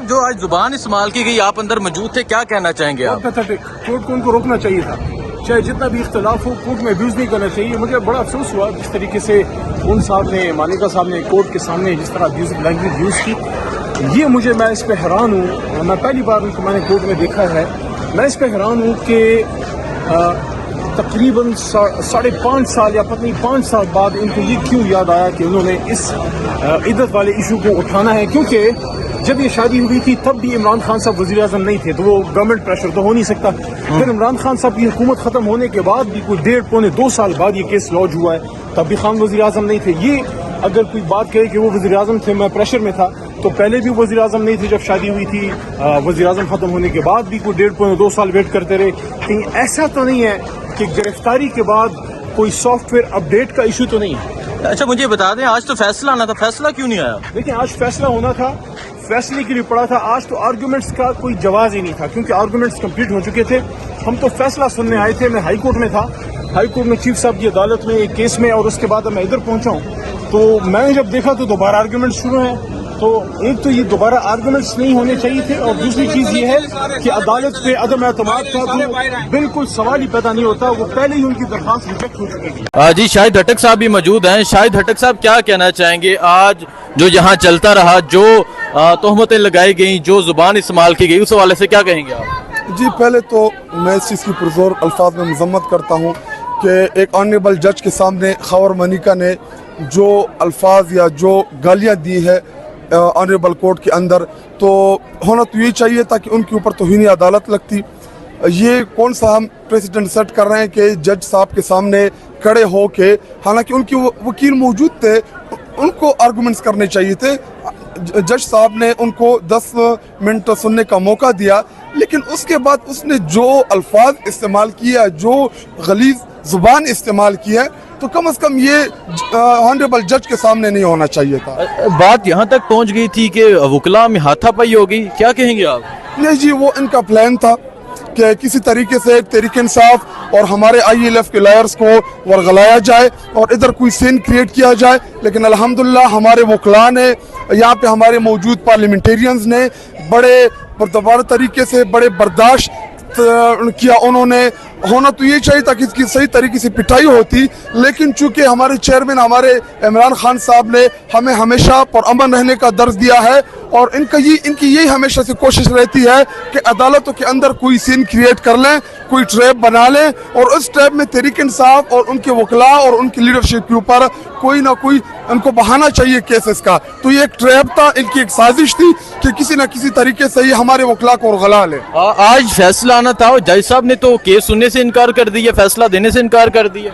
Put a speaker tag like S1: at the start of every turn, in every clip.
S1: साहब, जो आज जुबान इस्तेमाल की गई, आप अंदर मौजूद थे, क्या कहना चाहेंगे आप?
S2: कोर्ट को उनको रोकना चाहिए था, चाहे जितना भी इख्तलाफ हो, कोर्ट में अब्यूज़ नहीं करना चाहिए। मुझे बड़ा अफसोस हुआ जिस तरीके से उन साहब ने, मालिका साहब ने कोर्ट के सामने जिस तरह अब्यूज़िव लैंग्वेज यूज़ की, ये मैं इस पर हैरान हूँ। मैं पहली बार उनको मैंने कोर्ट में देखा है। मैं इस पर हैरान हूँ कि तकरीबन 5.5 साल या पता नहीं 5 साल बाद इनको ये क्यों याद आया कि उन्होंने इस इद्दत वाले इशू को उठाना है। क्योंकि जब ये शादी हुई थी तब भी इमरान खान साहब वज़ीर आज़म नहीं थे, तो वो गवर्नमेंट प्रेशर तो हो नहीं सकता। फिर इमरान खान साहब की हुकूमत ख़त्म होने के बाद भी कोई 1.5-2 साल बाद ये केस लॉन्च हुआ है, तब भी खान वज़ीर आज़म नहीं थे। ये अगर कोई बात कहे कि वो वज़ीर आज़म थे, मैं प्रेशर में था, तो पहले भी वज़ीर आज़म नहीं थे जब शादी हुई थी। वज़ीर आज़म ख़त्म होने के बाद भी कोई 1.5-2 साल वेट करते रहे। कहीं ऐसा तो नहीं है कि गिरफ्तारी के बाद कोई सॉफ्टवेयर अपडेट का इशू तो नहीं है?
S1: अच्छा, मुझे बता दें, आज तो फैसला आना था, फैसला क्यों नहीं आया?
S2: देखिए, आज फैसला होना था, फैसले के लिए पड़ा था। आज तो आर्गूमेंट्स का कोई जवाब ही नहीं था, क्योंकि आर्गूमेंट्स कंप्लीट हो चुके थे। हम तो फैसला सुनने आए थे। मैं हाई कोर्ट में था, हाई कोर्ट में चीफ साहब की अदालत में एक केस में, और उसके बाद मैं इधर पहुंचा हूँ। तो मैंने जब देखा तो दोबारा आर्गूमेंट शुरू हैं। तो एक तो ये दोबारा आर्गूमेंट्स नहीं होने चाहिए थे, और दूसरी चीज ये है कि अदालत पे अदम एतमाद का तो बिल्कुल सवाल ही पैदा नहीं होता। वो पहले ही उनकी दरख्वास्त रिजेक्ट हो चुकी है।
S1: जी, शाहिद हटक साहब भी मौजूद हैं। शाहिद हटक साहब, क्या कहना चाहेंगे? आज जो यहाँ चलता रहा, जो तोहमतें लगाई गई, जो जुबान इस्तेमाल की गई, उस हवाले से क्या कहेंगे आप?
S3: जी, पहले तो मैं इस चीज़ की पुरजोर अल्फाज में मजम्मत करता हूँ कि एक ऑनरेबल जज के सामने खबर मनिका ने जो अल्फाज या जो गालियाँ दी है ऑनरेबल कोर्ट के अंदर, तो होना तो यही चाहिए था कि उनके ऊपर तौहीन अदालत लगती। ये कौन सा हम प्रेसिडेंट सेट कर रहे हैं कि जज साहब के सामने खड़े हो के, हालांकि उनके वकील मौजूद थे, उनको आर्गूमेंट्स करने चाहिए थे। जज साहब ने उनको 10 मिनट सुनने का मौका दिया, लेकिन उसके बाद उसने जो अल्फाज इस्तेमाल किया, जो गलीज़ ज़ुबान इस्तेमाल की है, तो कम से कम ये ऑनरेबल जज के सामने नहीं होना चाहिए था।
S1: बात यहाँ तक पहुँच गई थी कि वकला में हाथापाई होगी, क्या कहेंगे आप?
S3: नहीं जी, वो इनका प्लान था कि किसी तरीके से तहरीक इंसाफ और हमारे ILF के लॉयर्स को वरगलाया जाए और इधर कोई सीन क्रिएट किया जाए। लेकिन अल्हम्दुलिल्लाह हमारे वकला ने, यहाँ पे हमारे मौजूद पार्लियामेंटेरियंस ने बड़े पुरतबार तरीके से, बड़े बर्दाश्त किया। उन्होंने, होना तो ये चाहिए था कि इसकी सही तरीके से पिटाई होती, लेकिन चूंकि हमारे चेयरमैन हमारे इमरान खान साहब ने हमें हमेशा पुरअमन रहने का दर्ज दिया है, और इनकी यही हमेशा से कोशिश रहती है कि अदालतों के अंदर कोई सीन क्रिएट कर लें, कोई ट्रैप बना लें, और उस ट्रैप में तहरीक इंसाफ और उनके वकला और उनकी लीडरशिप के ऊपर कोई ना कोई उनको बहाना चाहिए केसेस का। तो ये एक ट्रैप था, इनकी एक साजिश थी कि किसी न किसी तरीके से ये हमारे वकला को गला ले।
S1: आज फैसला आना था, और जज साहब ने तो केस सुनने से इनकार कर दिया, फैसला देने से इनकार कर दिया।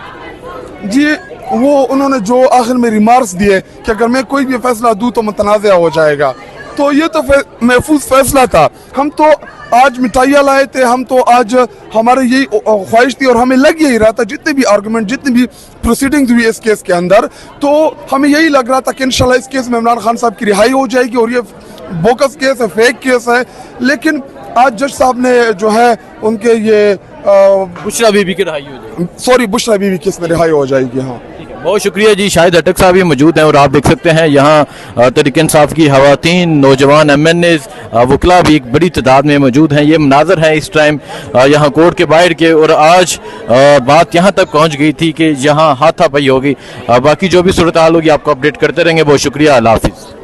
S3: जी, वो उन्होंने जो आखिर में रिमार्क्स दिए कि अगर मैं कोई भी फैसला दूं तो मुतनाज़ा हो जाएगा, तो ये तो महफूज फैसला था। हम तो आज मिठाइयाँ लाए थे, हम तो आज हमारे यही ख्वाहिश थी, और हमें लग यही रहा था जितने भी आर्गूमेंट, जितनी भी प्रोसीडिंग्स हुई इस केस के अंदर, तो हमें यही लग रहा था कि इंशाल्लाह इस केस में इमरान खान साहब की रिहाई हो जाएगी, और ये बोकस केस है, फेक केस है। लेकिन आज जज साहब ने जो है उनके ये
S1: बुशरा बीबी की रिहाई हो जाएगी,
S3: सॉरी बुशरा बीबी केस में रिहाई हो जाएगी। हाँ,
S1: बहुत शुक्रिया जी। शाहिद हटक साहब ये मौजूद हैं, और आप देख सकते हैं यहाँ तहरीक इंसाफ की खवातीन, नौजवान MNAs, वकला भी एक बड़ी तादाद में मौजूद हैं। ये मनाजर है इस टाइम यहाँ कोर्ट के बाहर के, और आज बात यहाँ तक पहुँच गई थी कि यहाँ हाथापाई होगी। बाकी जो भी सूरत हाल होगी आपको अपडेट करते रहेंगे। बहुत शुक्रिया, अल्लाह हाफिज़।